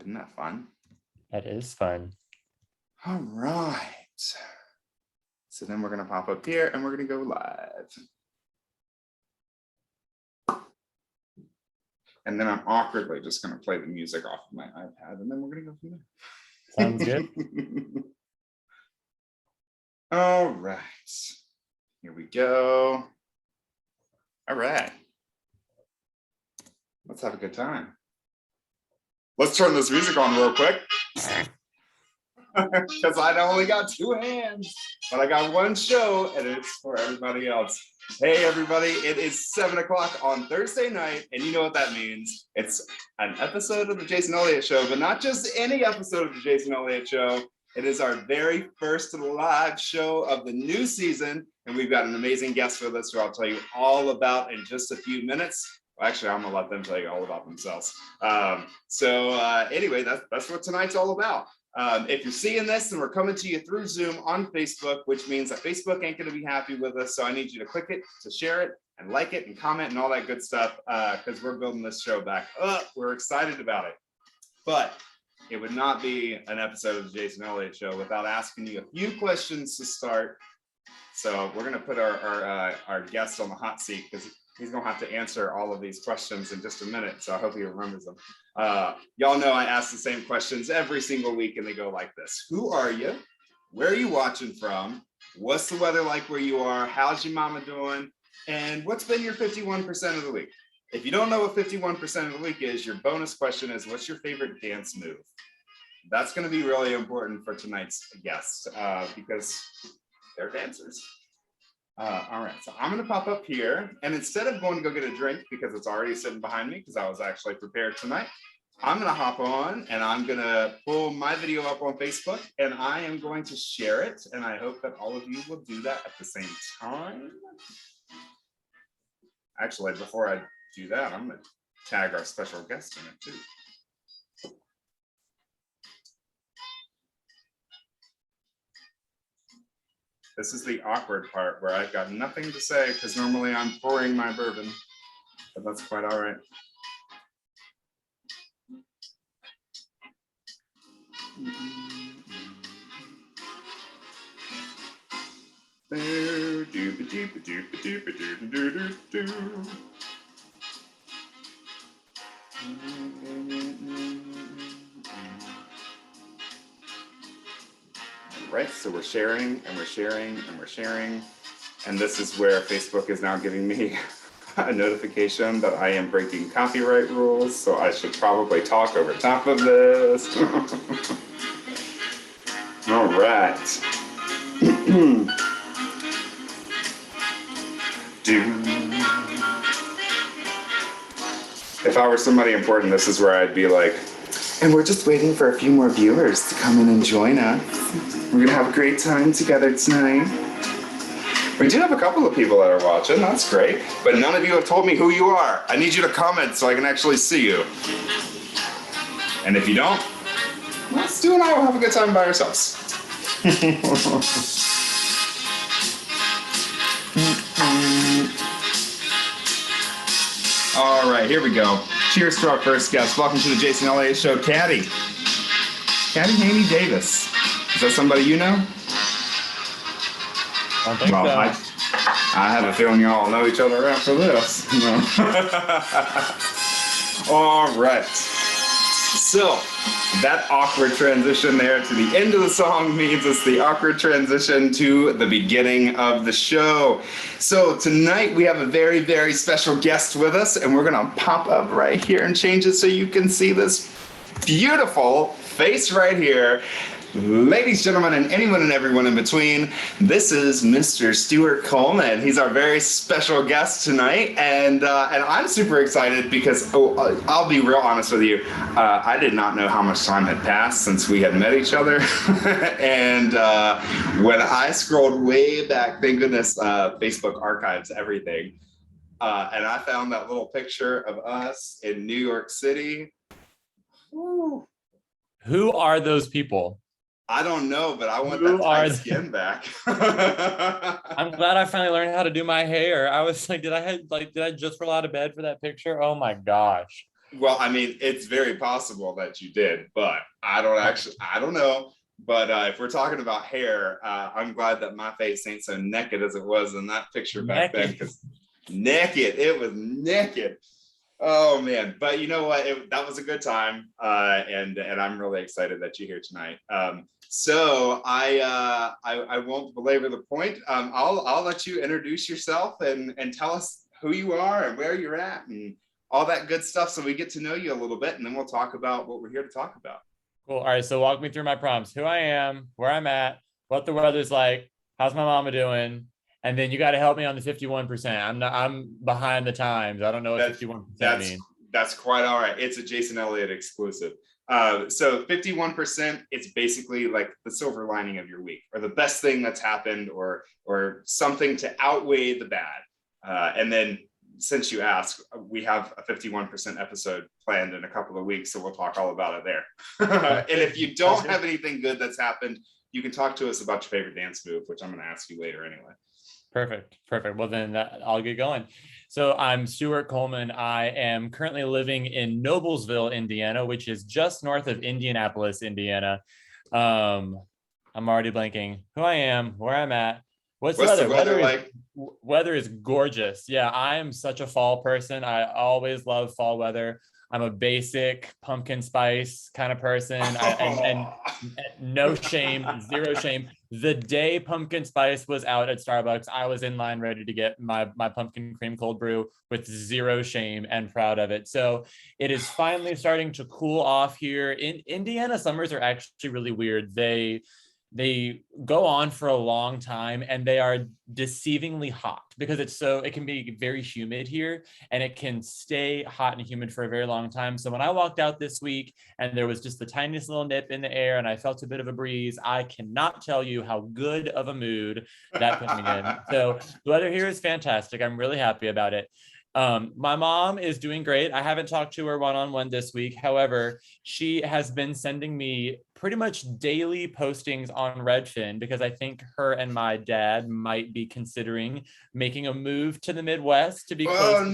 Isn't that fun? That is fun. All right. So then we're going to pop up here and we're going to go live. And then I'm awkwardly just going to play the music off of my iPad and then we're going to go from there. Sounds good. All right. Here we go. All right. Let's have a good time. Let's turn this music on real quick. Because I only got 2 hands, but I got 1 show and it's for everybody else. Hey everybody, it is 7 o'clock on Thursday night, and you know what that means. It's an episode of the Jason Elliott Show, but not just any episode of the Jason Elliott Show. It is our very first live show of the new season, and we've got an amazing guest with us who I'll tell you all about in just a few minutes. Well, actually, I'm gonna let them tell you all about themselves. Anyway, that's what tonight's all about. If you're seeing this and we're coming to you through Zoom on Facebook, which means that Facebook ain't going to be happy with us. So I need you to click it, to share it, and like it, and comment, and all that good stuff, because we're building this show back up. We're excited about it. But it would not be an episode of the Jason Elliott Show without asking you a few questions to start. So we're going to put our guest on the hot seat because he's going to have to answer all of these questions in just a minute. So I hope he remembers them. Y'all know I ask the same questions every single week and they go like this. Who are you? Where are you watching from? What's the weather like where you are? How's your mama doing? And what's been your 51% of the week? If you don't know what 51% of the week is, your bonus question is, what's your favorite dance move? That's going to be really important for tonight's guest because they're dancers. All right, so I'm going to pop up here, and instead of going to go get a drink because it's already sitting behind me because I was actually prepared tonight, I'm going to hop on and I'm going to pull my video up on Facebook and I am going to share it, and I hope that all of you will do that at the same time. Actually, before I do that, I'm going to tag our special guest in it too. This is the awkward part where I've got nothing to say because normally I'm pouring my bourbon, but that's quite all right. Right, so we're sharing and we're sharing and we're sharing, and this is where Facebook is now giving me a notification that I am breaking copyright rules, so I should probably talk over top of this. All right. If I were somebody important, this is where I'd be like, and we're just waiting for a few more viewers to come in and join us. We're gonna have a great time together tonight. We do have a couple of people that are watching, that's great. But none of you have told me who you are. I need you to comment so I can actually see you. And if you don't, well, Stu and I will have a good time by ourselves. All right, here we go. Cheers to our first guest. Welcome to the Jason Elliott Show, Caddy Haney Davis. Is that somebody you know? I think so. I have a feeling you all know each other after this. All right. So that awkward transition there to the end of the song means it's the awkward transition to the beginning of the show. So tonight we have a very, very special guest with us, and we're gonna pop up right here and change it so you can see this beautiful face right here. Ladies, gentlemen, and anyone and everyone in between, this is Mr. Stuart Coleman. He's our very special guest tonight, and I'm super excited because, I'll be real honest with you, I did not know how much time had passed since we had met each other, and when I scrolled way back, thank goodness, Facebook archives everything, and I found that little picture of us in New York City. Woo. Who are those people? I don't know, but I want that tight skin back. I'm glad I finally learned how to do my hair. I was like, did I just roll out of bed for that picture? Oh my gosh. Well, I mean, it's very possible that you did, but I don't know. But if we're talking about hair, I'm glad that my face ain't so naked as it was in that picture back then, because it was naked. Oh man, but you know what? That was a good time, and I'm really excited that you're here tonight. So I won't belabor the point. I'll let you introduce yourself and tell us who you are and where you're at and all that good stuff, so we get to know you a little bit, and then we'll talk about what we're here to talk about. Cool. All right. So walk me through my prompts: who I am, where I'm at, what the weather's like, how's my mama doing, and then you got to help me on the 51%. I'm behind the times. I don't know what 51% means. That's quite all right. It's a Jason Elliott exclusive. So 51%, it's basically like the silver lining of your week, or the best thing that's happened, or something to outweigh the bad. And then, since you asked, we have a 51% episode planned in a couple of weeks, so we'll talk all about it there. And if you don't have anything good that's happened, you can talk to us about your favorite dance move, which I'm going to ask you later anyway. Perfect. Well, then I'll get going. So I'm Stuart Coleman. I am currently living in Noblesville, Indiana, which is just north of Indianapolis, Indiana. I'm already blanking who I am, where I'm at. What's the weather like? Weather is gorgeous. Yeah, I am such a fall person. I always love fall weather. I'm a basic pumpkin spice kind of person. And no shame, zero shame. The day pumpkin spice was out at Starbucks, I was in line ready to get my pumpkin cream cold brew with zero shame, and proud of it. So it is finally starting to cool off here. In Indiana, summers are actually really weird. They go on for a long time, and they are deceivingly hot because it can be very humid here, and it can stay hot and humid for a very long time. So when I walked out this week and there was just the tiniest little nip in the air and I felt a bit of a breeze, I cannot tell you how good of a mood that put me in. So the weather here is fantastic. I'm really happy about it. My mom is doing great. I haven't talked to her one-on-one this week. However, she has been sending me pretty much daily postings on Redfin, because I think her and my dad might be considering making a move to the Midwest to be close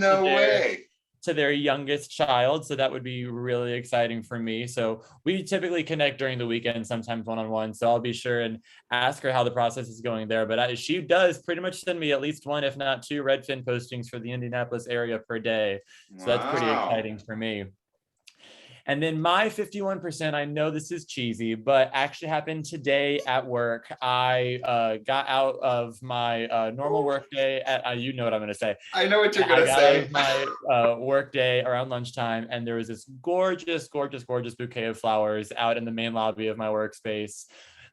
to their youngest child. So that would be really exciting for me. So we typically connect during the weekend, sometimes one-on-one. So I'll be sure and ask her how the process is going there. But she does pretty much send me at least one, if not two, Redfin postings for the Indianapolis area per day. So that's pretty exciting for me. And then my 51%, I know this is cheesy, but actually happened today at work. I got out of my normal work day. You know what I'm going to say. I know what you're going to say. I got out of my work day around lunchtime, and there was this gorgeous, gorgeous, gorgeous bouquet of flowers out in the main lobby of my workspace,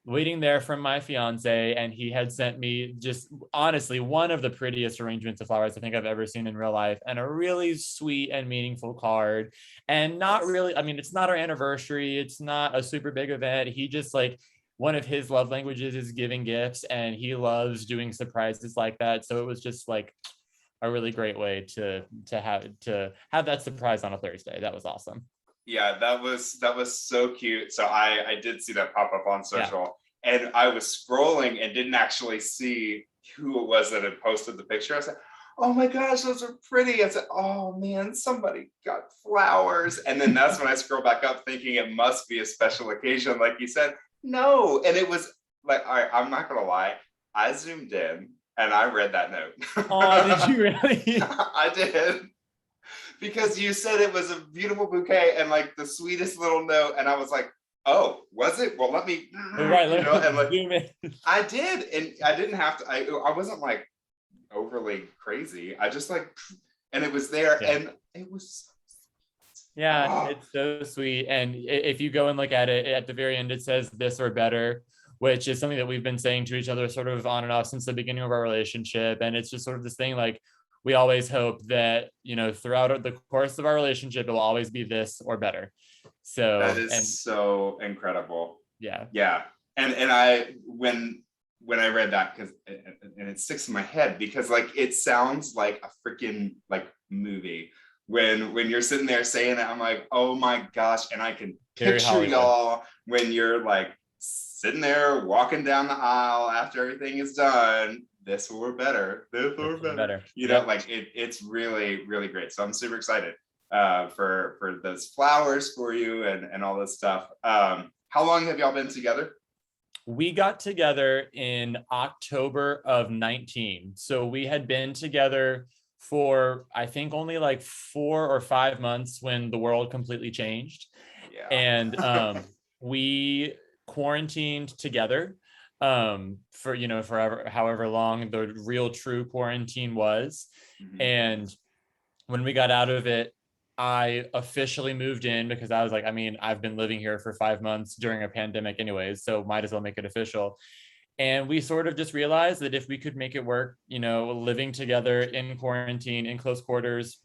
waiting there from my fiance, and he had sent me just honestly one of the prettiest arrangements of flowers I think I've ever seen in real life, and a really sweet and meaningful card. And not really, I mean, it's not our anniversary, it's not a super big event. He just, like, one of his love languages is giving gifts, and he loves doing surprises like that. So it was just like a really great way to have that surprise on a Thursday. That was awesome. Yeah, that was so cute. So I did see that pop up on social, and I was scrolling and didn't actually see who it was that had posted the picture. I said, "Oh my gosh, those are pretty." I said, "Oh man, somebody got flowers." And then that's when I scroll back up thinking it must be a special occasion, like you said. No, and it was like, all right, I'm not gonna lie, I zoomed in and I read that note. Oh, did you really? I did. Because you said it was a beautiful bouquet and like the sweetest little note, and I was like, "Oh, was it? Well, let me." Right, you know, and like I did, and I didn't have to. I wasn't like overly crazy. I just like, and it was there, and it was. Yeah, it's so sweet. And if you go and look at it, at the very end, it says "this or better," which is something that we've been saying to each other sort of on and off since the beginning of our relationship. And it's just sort of this thing, like, we always hope that, you know, throughout the course of our relationship, it will always be this or better. So that is so incredible. Yeah. And I, when I read that, because and it sticks in my head, because like it sounds like a freaking like movie. When you're sitting there saying it, I'm like, oh my gosh, and I can picture y'all when you're like sitting there walking down the aisle after everything is done. This or better. You know, like it's really, really great. So I'm super excited. for those flowers for you and all this stuff. How long have y'all been together? We got together in October of 19. So we had been together for, I think, only like 4 or 5 months when the world completely changed. Yeah. And we quarantined together for, forever, however long the real true quarantine was. Mhm. And when we got out of it, I officially moved in because I was like, I mean, I've been living here for 5 months during a pandemic anyways, so might as well make it official. And we sort of just realized that if we could make it work, living together in quarantine, in close quarters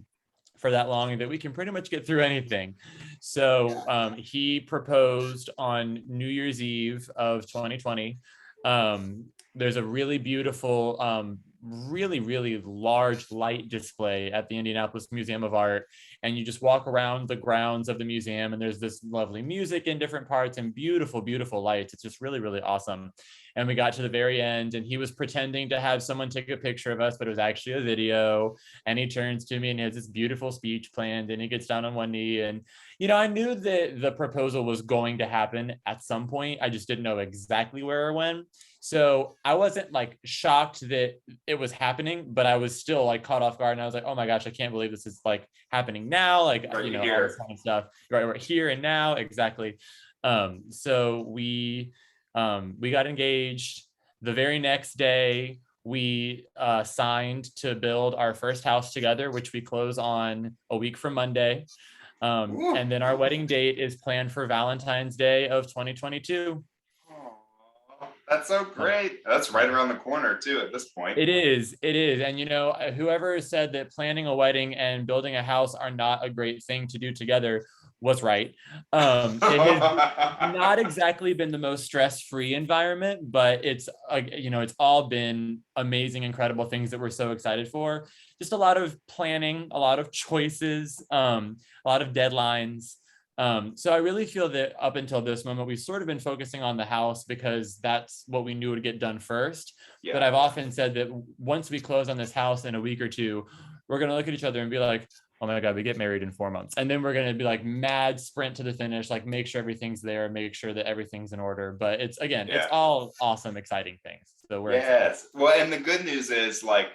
for that long, that we can pretty much get through anything. So he proposed on New Year's Eve of 2020. There's a really beautiful, really, really large light display at the Indianapolis Museum of Art. And you just walk around the grounds of the museum and there's this lovely music in different parts and beautiful, beautiful lights. It's just really, really awesome. And we got to the very end and he was pretending to have someone take a picture of us, but it was actually a video. And he turns to me and he has this beautiful speech planned and he gets down on one knee. And, I knew that the proposal was going to happen at some point. I just didn't know exactly where or when. So I wasn't like shocked that it was happening, but I was still like caught off guard. And I was like, oh my gosh, I can't believe this is like happening now. Like, Right all here. this kind of stuff. Right here and now. Exactly. So we got engaged. The very next day, we signed to build our first house together, which we close on a week from Monday. And then our wedding date is planned for Valentine's Day of 2022. Aw, that's so great. That's right around the corner too at this point. It is. And whoever said that planning a wedding and building a house are not a great thing to do together was right. It has not exactly been the most stress-free environment, but it's all been amazing, incredible things that we're so excited for. Just a lot of planning, a lot of choices, a lot of deadlines. So I really feel that up until this moment, we've sort of been focusing on the house because that's what we knew would get done first. Yeah. But I've often said that once we close on this house in a week or two, we're going to look at each other and be like, oh my God, we get married in 4 months. And then we're going to be like mad sprint to the finish, like make sure everything's there, make sure that everything's in order. But it's all awesome, exciting things. So we're excited. Well, and the good news is like,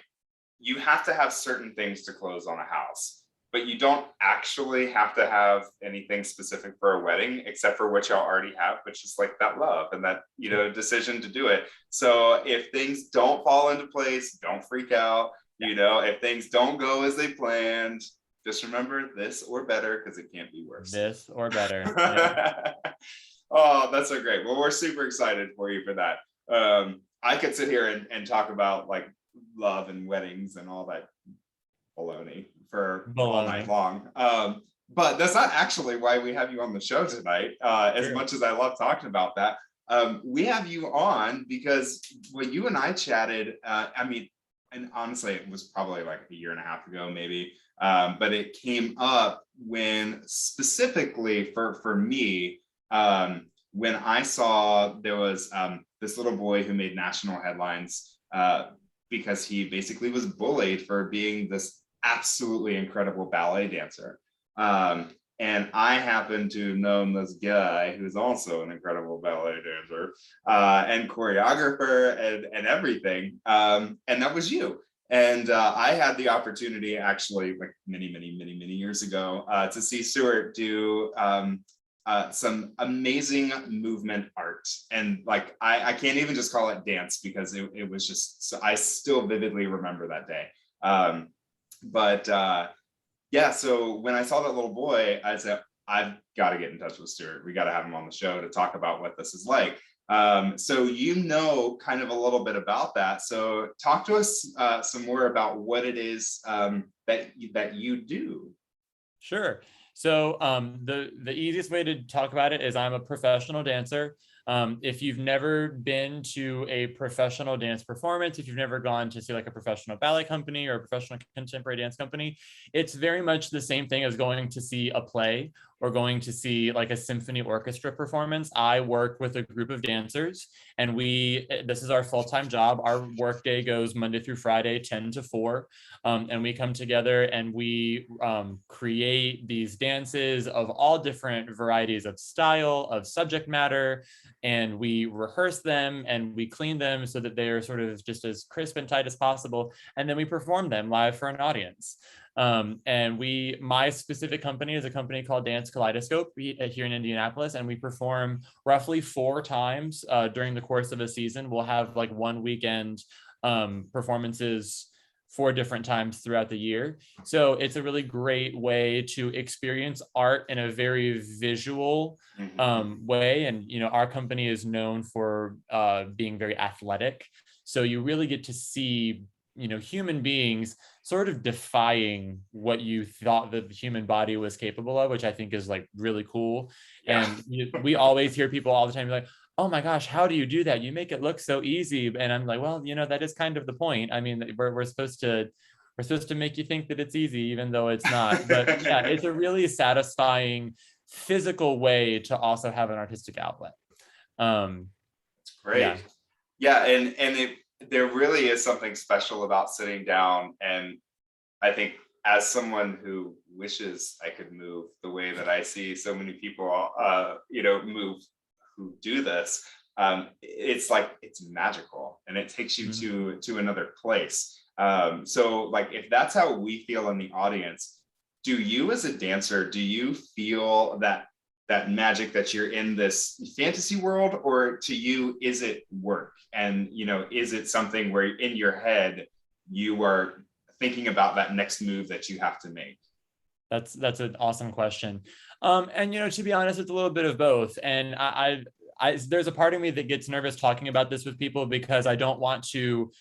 you have to have certain things to close on a house, but you don't actually have to have anything specific for a wedding, except for what y'all already have, which is like that love and that, decision to do it. So if things don't fall into place, don't freak out. If things don't go as they planned, just remember this or better, because it can't be worse. This or better. Yeah. Oh, that's so great. Well, we're super excited for you for that. I could sit here and talk about like love and weddings and all that baloney for all night long. But that's not actually why we have you on the show tonight. As much as I love talking about that, we have you on because when you and I chatted, and honestly, it was probably like a year and a half ago, maybe. But it came up when specifically for me, when I saw there was this little boy who made national headlines because he basically was bullied for being this absolutely incredible ballet dancer. And I happen to have known this guy who's also an incredible ballet dancer and choreographer and everything. And that was you. And I had the opportunity actually like many years ago to see Stuart do some amazing movement art. And like, I can't even just call it dance because it was just, so I still vividly remember that day. Yeah, so when I saw that little boy, I said, I've got to get in touch with Stuart. We got to have him on the show to talk about what this is like. So kind of a little bit about that. So talk to us some more about what it is that you do. Sure. So the easiest way to talk about it is I'm a professional dancer. If you've never been to a professional dance performance, if you've never gone to see like a professional ballet company or a professional contemporary dance company, it's very much the same thing as going to see a play or going to see like a symphony orchestra performance, I work with a group of dancers, and this is our full-time job. Our workday goes Monday through Friday, 10 to 4. And we come together and we create these dances of all different varieties of style, of subject matter, and we rehearse them and we clean them so that they're sort of just as crisp and tight as possible. And then we perform them live for an audience. And my specific company is a company called Dance Kaleidoscope here in Indianapolis, and we perform roughly 4 times during the course of a season. We'll have like one weekend performances 4 different times throughout the year. So it's a really great way to experience art in a very visual way. And, our company is known for being very athletic. So you really get to see, human beings sort of defying what you thought that the human body was capable of, which I think is like really cool. Yeah. And we always hear people all the time like, oh my gosh, how do you do that? You make it look so easy. And I'm like, well, that is kind of the point. I mean, we're supposed to make you think that it's easy, even though it's not. But yeah, it's a really satisfying physical way to also have an artistic outlet. It's great. Yeah, and there really is something special about sitting down. And I think as someone who wishes I could move the way that I see so many people, move who do this, it's like it's magical and it takes you to another place. So like if that's how we feel in the audience, do you as a dancer, do you feel that magic that you're in this fantasy world, or to you is it work? And is it something where in your head you are thinking about that next move that you have to make? That's an awesome question. And to be honest, it's a little bit of both. And I there's a part of me that gets nervous talking about this with people because I don't want to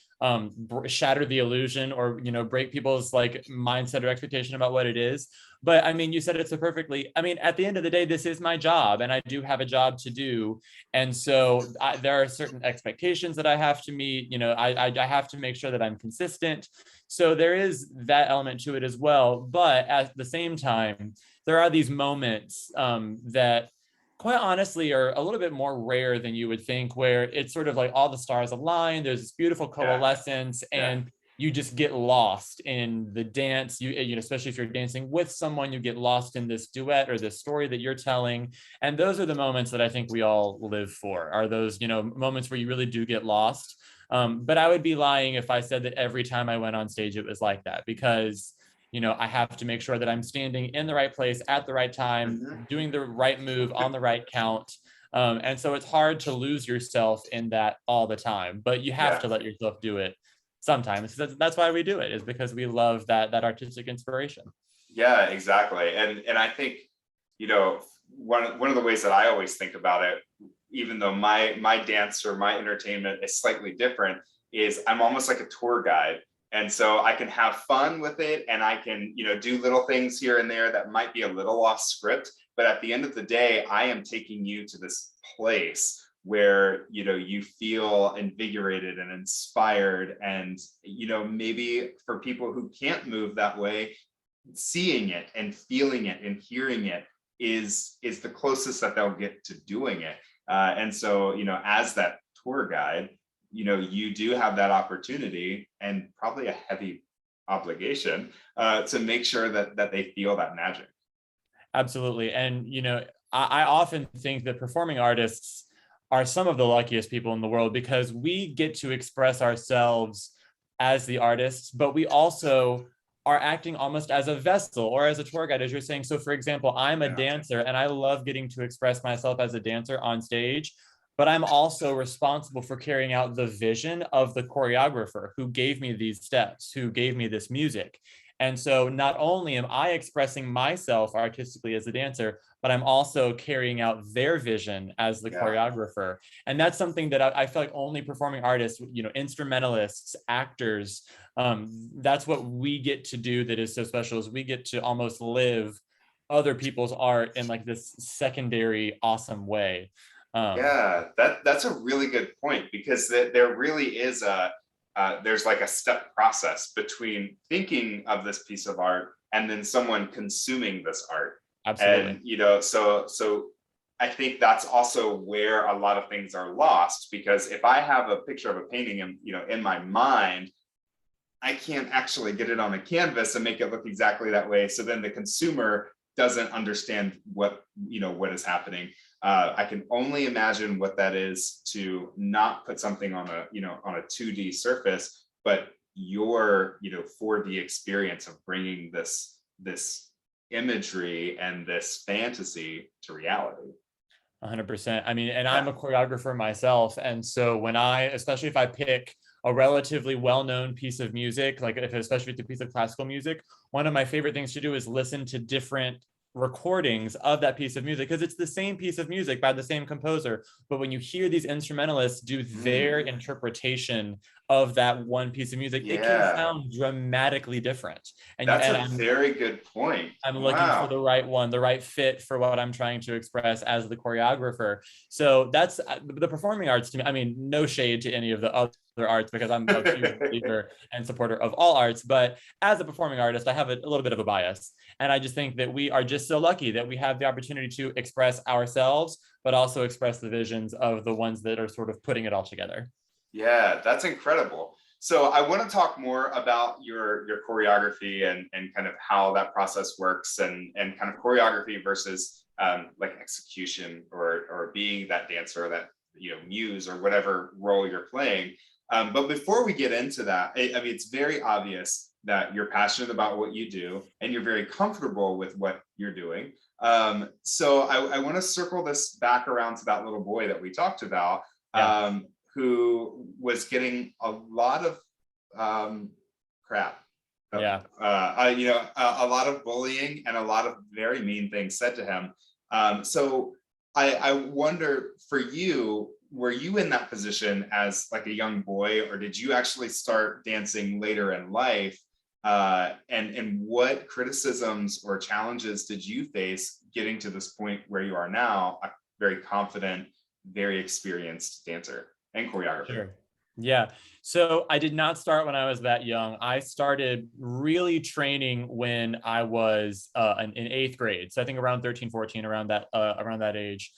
shatter the illusion or break people's like mindset or expectation about what it is. But I mean, you said it so perfectly. I mean, at the end of the day, this is my job and I do have a job to do. And so there are certain expectations that I have to meet. I have to make sure that I'm consistent. So there is that element to it as well. But at the same time, there are these moments that quite honestly are a little bit more rare than you would think, where it's sort of like all the stars align, there's this beautiful coalescence, and you just get lost in the dance. You especially if you're dancing with someone, you get lost in this duet or this story that you're telling. And those are the moments that I think we all live for, are those moments where you really do get lost. But I would be lying if I said that every time I went on stage it was like that, because I have to make sure that I'm standing in the right place at the right time, doing the right move on the right count. And so it's hard to lose yourself in that all the time, but you have to let yourself do it sometimes. That's why we do it, is because we love that artistic inspiration. Yeah, exactly. And I think, one of the ways that I always think about it, even though my dance or my entertainment is slightly different, is I'm almost like a tour guide. And so I can have fun with it, and I can, do little things here and there that might be a little off script. But at the end of the day, I am taking you to this place where, you feel invigorated and inspired. And, maybe for people who can't move that way, seeing it and feeling it and hearing it is the closest that they'll get to doing it. And so, as that tour guide, you do have that opportunity and probably a heavy obligation to make sure that they feel that magic. Absolutely. And, I often think that performing artists are some of the luckiest people in the world, because we get to express ourselves as the artists, but we also are acting almost as a vessel or as a tour guide, as you're saying. So for example, I'm a dancer and I love getting to express myself as a dancer on stage, but I'm also responsible for carrying out the vision of the choreographer who gave me these steps, who gave me this music. And so not only am I expressing myself artistically as a dancer, but I'm also carrying out their vision as the choreographer. And that's something that I feel like only performing artists, instrumentalists, actors, that's what we get to do that is so special, is we get to almost live other people's art in like this secondary, awesome way. That's a really good point, because there really is there's like a step process between thinking of this piece of art and then someone consuming this art. Absolutely. And, so I think that's also where a lot of things are lost, because if I have a picture of a painting in my mind, I can't actually get it on a canvas and make it look exactly that way. So then the consumer doesn't understand what is happening. I can only imagine what that is to not put something on a 2D surface, but your 4D experience of bringing this imagery and this fantasy to reality. 100%. I mean, and I'm Yeah. a choreographer myself. And so especially if I pick a relatively well-known piece of music, like especially if it's a piece of classical music, one of my favorite things to do is listen to different recordings of that piece of music, because it's the same piece of music by the same composer. But when you hear these instrumentalists do their interpretation of that one piece of music, it can Yeah, sound dramatically different. that's And a very good point. I'm looking for Wow. the right one, the right fit for what I'm trying to express as the choreographer. So that's the performing arts to me. I mean, no shade to any of the other arts, because I'm a huge believer and supporter of all arts. But as a performing artist, I have a little bit of a bias. And I just think that we are just so lucky that we have the opportunity to express ourselves, but also express the visions of the ones that are sort of putting it all together. Yeah, that's incredible. So I want to talk more about your choreography and kind of how that process works, and kind of choreography versus like execution, or being that dancer, or that muse, or whatever role you're playing. But before we get into that, I mean, it's very obvious that you're passionate about what you do and you're very comfortable with what you're doing. So I want to circle this back around to that little boy that we talked about. Yeah. Who was getting a lot of crap, Yeah. a lot of bullying and a lot of very mean things said to him. So I wonder, for you, were you in that position as like a young boy, or did you actually start dancing later in life? And what criticisms or challenges did you face getting to this point where you are now, a very confident, very experienced dancer and choreographer? Sure. Yeah. So I did not start when I was that young. I started really training when I was in eighth grade. So I think around 13, 14, around that age.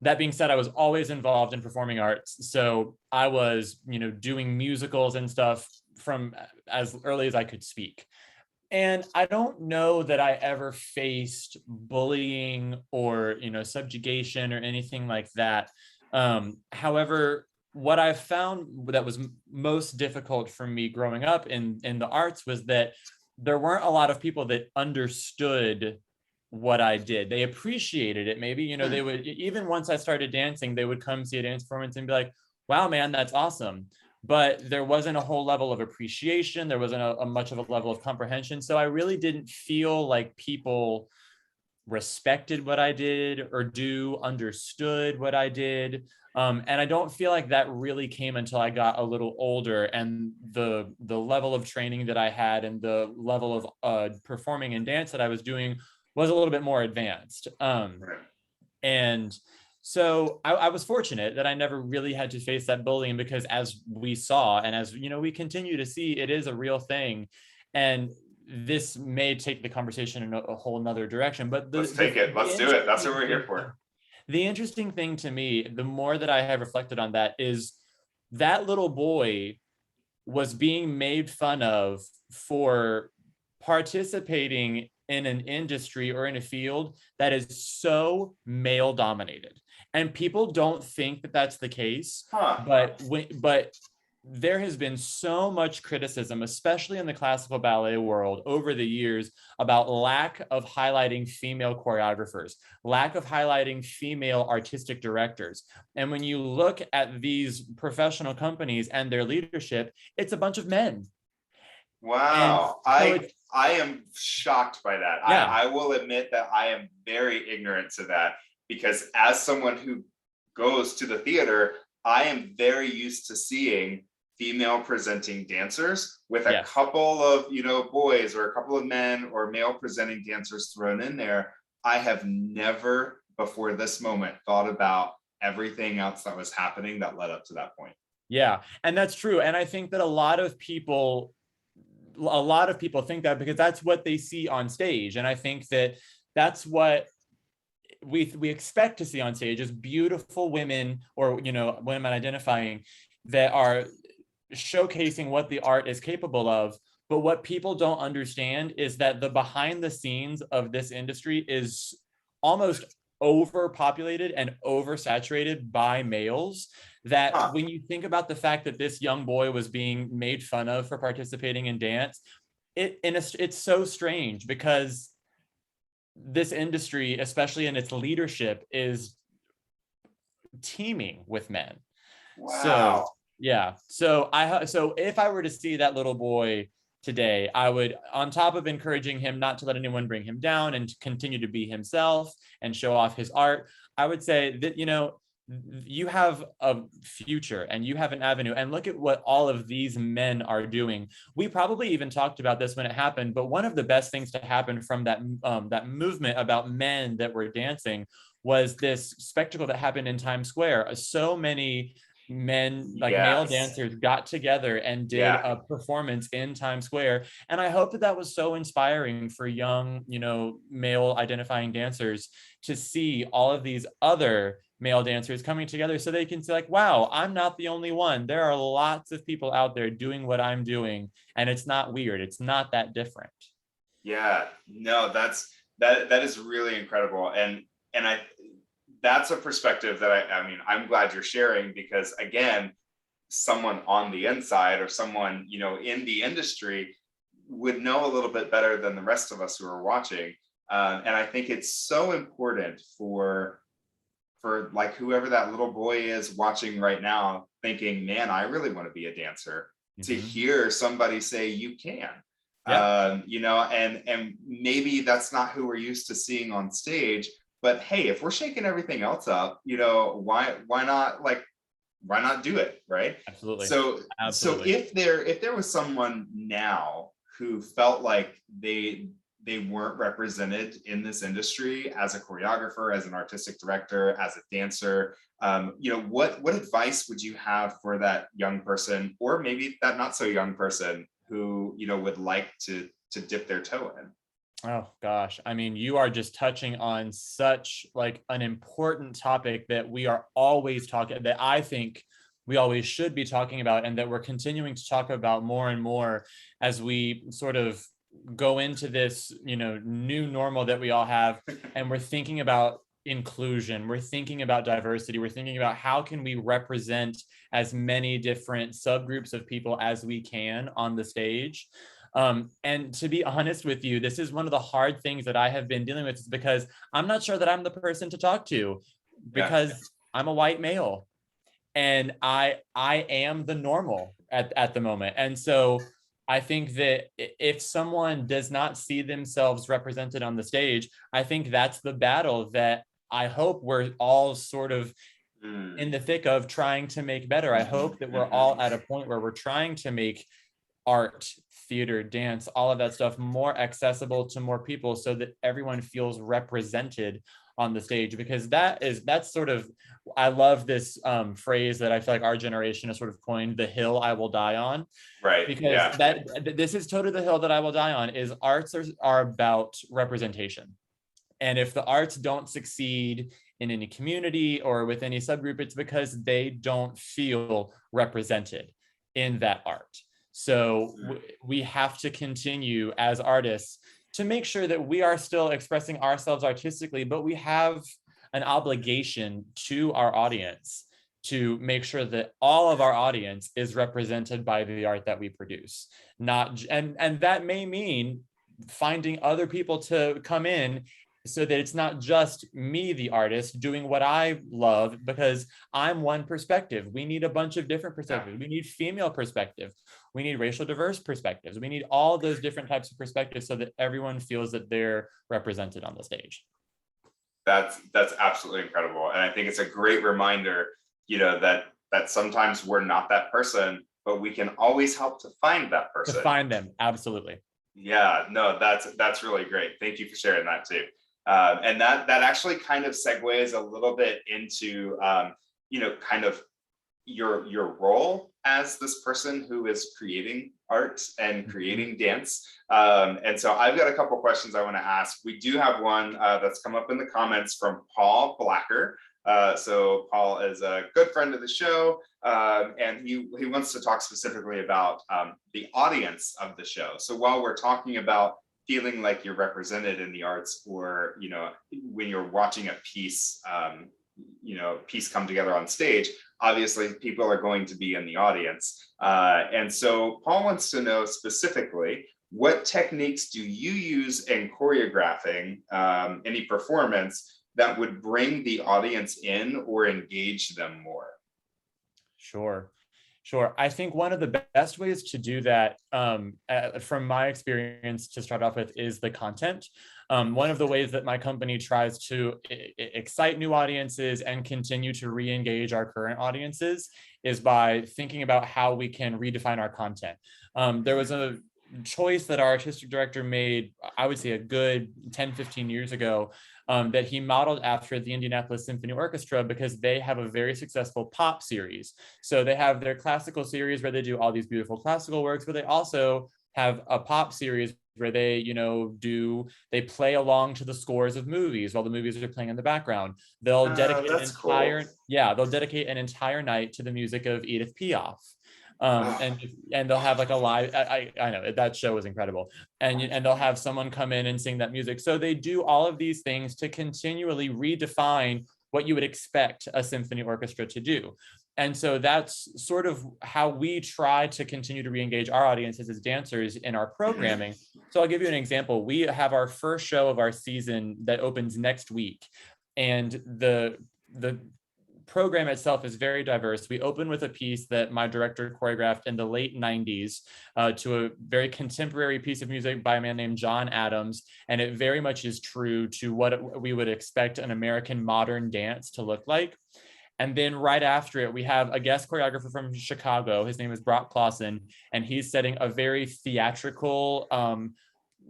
That being said, I was always involved in performing arts. So I was, doing musicals and stuff from as early as I could speak. And I don't know that I ever faced bullying or, subjugation or anything like that. However, what I found that was most difficult for me growing up in the arts was that there weren't a lot of people that understood what I did. They appreciated it. Maybe, they would, even once I started dancing, they would come see a dance performance and be like, wow, man, that's awesome. But there wasn't a whole level of appreciation. There wasn't a much of a level of comprehension. So I really didn't feel like people respected what I did or understood what I did. And I don't feel like that really came until I got a little older, and the level of training that I had and the level of performing and dance that I was doing was a little bit more advanced. And so I was fortunate that I never really had to face that bullying, because as we saw, and as we continue to see, it is a real thing. And this may take the conversation in a whole nother direction, but let's take it. Let's do it. That's what we're here for. The interesting thing to me, the more that I have reflected on that, is that little boy was being made fun of for participating in an industry or in a field that is so male dominated. And people don't think that that's the case, but there has been so much criticism, especially in the classical ballet world over the years, about lack of highlighting female choreographers, lack of highlighting female artistic directors. And when you look at these professional companies and their leadership, it's a bunch of men. Wow. I am shocked by that. Yeah. I will admit that I am very ignorant to that, because as someone who goes to the theater, I am very used to seeing female presenting dancers with a couple of boys, or a couple of men or male presenting dancers thrown in there. I have never before this moment thought about everything else that was happening that led up to that point. Yeah, and that's true. And I think that a lot of people think that because that's what they see on stage. And I think that that's what we expect to see on stage, is beautiful women, or women identifying, that are showcasing what the art is capable of. But what people don't understand is that the behind the scenes of this industry is almost overpopulated and oversaturated by males, that when you think about the fact that this young boy was being made fun of for participating in dance, it's so strange, because this industry, especially in its leadership, is teeming with men. Wow. So yeah, so if I were to see that little boy today, I would, on top of encouraging him not to let anyone bring him down and to continue to be himself and show off his art, I would say that, you have a future and you have an avenue, and look at what all of these men are doing. We probably even talked about this when it happened, but one of the best things to happen from that movement about men that were dancing was this spectacle that happened in Times Square. So many men, like male dancers, got together and did a performance in Times Square. And I hope that was so inspiring for young, male identifying dancers to see all of these other male dancers coming together, so they can say, like, wow, I'm not the only one. There are lots of people out there doing what I'm doing, and it's not weird. It's not that different. Yeah, no, that is really incredible. And that's a perspective that I mean, I'm glad you're sharing, because again, someone on the inside, or someone, in the industry, would know a little bit better than the rest of us who are watching. And I think it's so important for like whoever that little boy is watching right now, thinking, man, I really want to be a dancer, to hear somebody say you can. And maybe that's not who we're used to seeing on stage, but hey, if we're shaking everything else up, why not do it, right? Absolutely. So Absolutely. So if there was someone now who felt like they weren't represented in this industry, as a choreographer, as an artistic director, as a dancer, what advice would you have for that young person, or maybe that not so young person, who would like to dip their toe in? Oh gosh, I mean, you are just touching on such like an important topic that we are always talking, that I think we always should be talking about, and that we're continuing to talk about more and more as we sort of go into this, new normal that we all have. And we're thinking about inclusion, we're thinking about diversity, we're thinking about how can we represent as many different subgroups of people as we can on the stage. And to be honest with you, this is one of the hard things that I have been dealing with, is because I'm not sure that I'm the person to talk to, because I'm a white male, and I am the normal at the moment. And so I think that if someone does not see themselves represented on the stage, I think that's the battle that I hope we're all sort of in the thick of trying to make better. I hope that we're all at a point where we're trying to make art, theater, dance, all of that stuff more accessible to more people, so that everyone feels represented on the stage. Because that's sort of, I love this phrase that I feel like our generation has sort of coined, the hill I will die on. Right. Because this is totally the hill that I will die on, is arts are about representation. And if the arts don't succeed in any community or with any subgroup, it's because they don't feel represented in that art. So we have to continue as artists to make sure that we are still expressing ourselves artistically, but we have an obligation to our audience to make sure that all of our audience is represented by the art that we produce. And that may mean finding other people to come in, so that it's not just me, the artist, doing what I love, because I'm one perspective. We need a bunch of different perspectives. We need female perspective. We need racial diverse perspectives. We need all those different types of perspectives, so that everyone feels that they're represented on the stage. That's absolutely incredible. And I think it's a great reminder, that sometimes we're not that person, but we can always help to find that person. To find them, absolutely. Yeah, no, that's really great. Thank you for sharing that too. And that actually kind of segues a little bit into, kind of your role as this person who is creating art and creating dance. And so I've got a couple questions I want to ask. We do have one that's come up in the comments from Paul Blacker. So Paul is a good friend of the show, and he wants to talk specifically about the audience of the show. So while we're talking about feeling like you're represented in the arts, or when you're watching a piece, piece come together on stage, obviously people are going to be in the audience. And so Paul wants to know specifically, what techniques do you use in choreographing any performance that would bring the audience in or engage them more? Sure. I think one of the best ways to do that, from my experience to start off with, is the content. One of the ways that my company tries to excite new audiences and continue to re-engage our current audiences is by thinking about how we can redefine our content. There was a choice that our artistic director made, I would say a good 10, 15 years ago, that he modeled after the Indianapolis Symphony Orchestra, because they have a very successful pop series. So they have their classical series where they do all these beautiful classical works, but they also have a pop series where they, they play along to the scores of movies while the movies are playing in the background. They'll dedicate they'll dedicate an entire night to the music of Edith Piaf. And they'll have like a live, I know that show was incredible, and they'll have someone come in and sing that music. So they do all of these things to continually redefine what you would expect a symphony orchestra to do. And so that's sort of how we try to continue to re-engage our audiences as dancers in our programming. So I'll give you an example. We have our first show of our season that opens next week, and the program itself is very diverse. We open with a piece that my director choreographed in the late 90s to a very contemporary piece of music by a man named John Adams. And it very much is true to what we would expect an American modern dance to look like. And then right after it, we have a guest choreographer from Chicago. His name is Brock Clausen, and he's setting a very theatrical,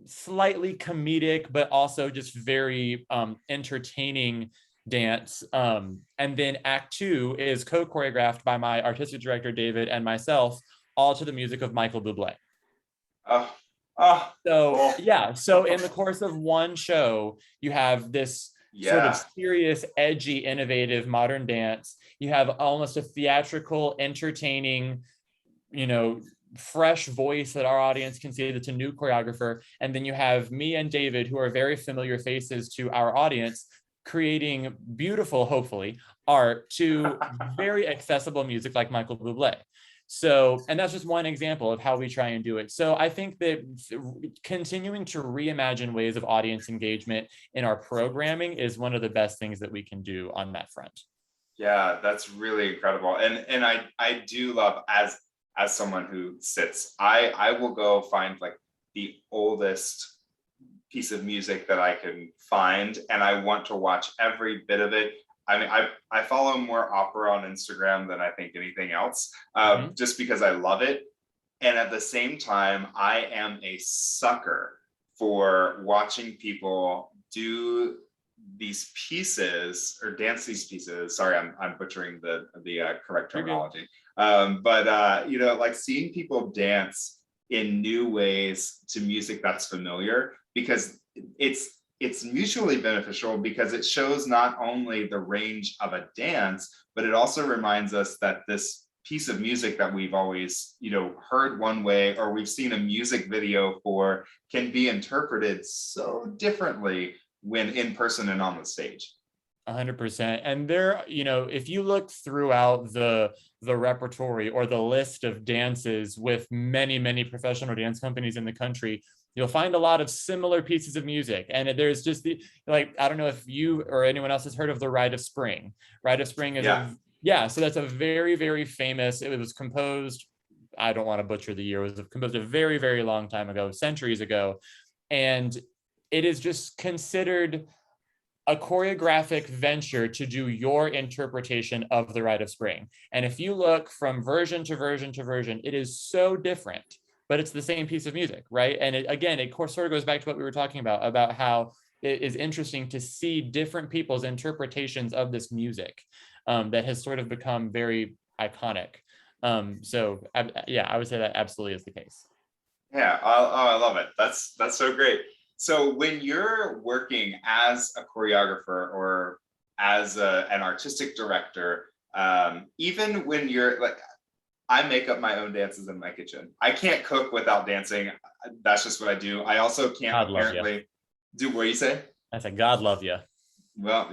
slightly comedic, but also just very entertaining dance. And then Act 2 is co-choreographed by my artistic director, David, and myself, all to the music of Michael Bublé. So in the course of one show, you have this sort of serious, edgy, innovative modern dance. You have almost a theatrical, entertaining, fresh voice that our audience can see that's a new choreographer. And then you have me and David, who are very familiar faces to our audience, creating beautiful, hopefully, art to very accessible music like Michael Bublé. So, and that's just one example of how we try and do it. So I think that continuing to reimagine ways of audience engagement in our programming is one of the best things that we can do on that front. Yeah, that's really incredible. And I do love, as someone who sits, I will go find like the oldest piece of music that I can find, and I want to watch every bit of it. I mean, I follow more opera on Instagram than I think anything else, just because I love it. And at the same time, I am a sucker for watching people do these pieces or dance these pieces. Sorry, I'm butchering the correct terminology. Like seeing people dance in new ways to music that's familiar, because it's mutually beneficial, because it shows not only the range of a dance, but it also reminds us that this piece of music that we've always, heard one way, or we've seen a music video for, can be interpreted so differently when in person and on the stage. 100%. And there, if you look throughout the repertory or the list of dances with many, many professional dance companies in the country, you'll find a lot of similar pieces of music. And there's just I don't know if you or anyone else has heard of the Rite of Spring. Rite of Spring is so that's a very, very famous, it was composed, I don't want to butcher the year, it was composed a very, very long time ago, centuries ago. And it is just considered a choreographic venture to do your interpretation of the Rite of Spring. And if you look from version to version to version, it is so different, but it's the same piece of music, right? And it sort of goes back to what we were talking about how it is interesting to see different people's interpretations of this music that has sort of become very iconic. I would say that absolutely is the case. Yeah, I love it. That's so great. So when you're working as a choreographer or as an artistic director, even when you're like, I make up my own dances in my kitchen. I can't cook without dancing. That's just what I do. I also can't God love you. apparently do what you say. I said, God love you. Well,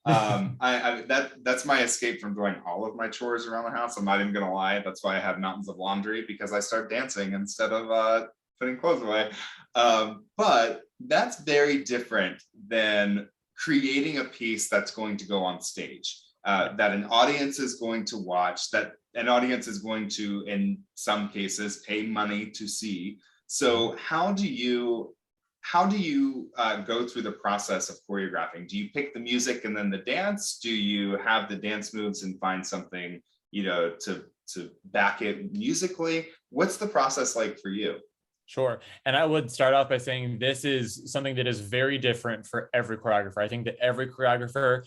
that's my escape from doing all of my chores around the house. I'm not even gonna lie. That's why I have mountains of laundry, because I start dancing instead of putting clothes away. But that's very different than creating a piece that's going to go on stage, that an audience is going to watch, that an audience is going to, in some cases, pay money to see. So how do you go through the process of choreographing? Do you pick the music and then the dance? Do you have the dance moves and find something, to back it musically? What's the process like for you? Sure. And I would start off by saying this is something that is very different for every choreographer. I think that every choreographer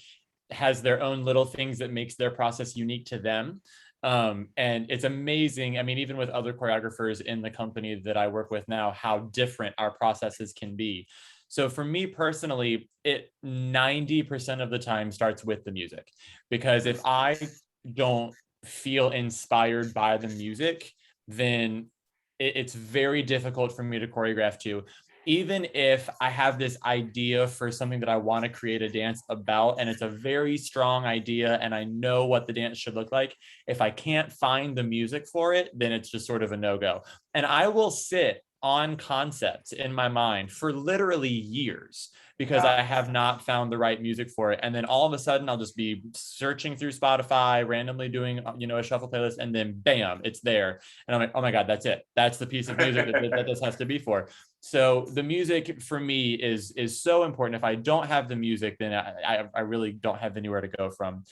has their own little things that makes their process unique to them. And it's amazing. I mean, even with other choreographers in the company that I work with now, how different our processes can be. So for me personally, it 90% of the time starts with the music, because if I don't feel inspired by the music, then it's very difficult for me to choreograph to. Even if I have this idea for something that I want to create a dance about, and it's a very strong idea, and I know what the dance should look like, if I can't find the music for it, then it's just sort of a no-go. And I will sit on concepts in my mind for literally years because I have not found the right music for it. And then all of a sudden I'll just be searching through Spotify, randomly doing, a shuffle playlist, and then bam, it's there. And I'm like, oh my God, that's it. That's the piece of music that this has to be for. So the music for me is so important. If I don't have the music, then I really don't have anywhere to go from.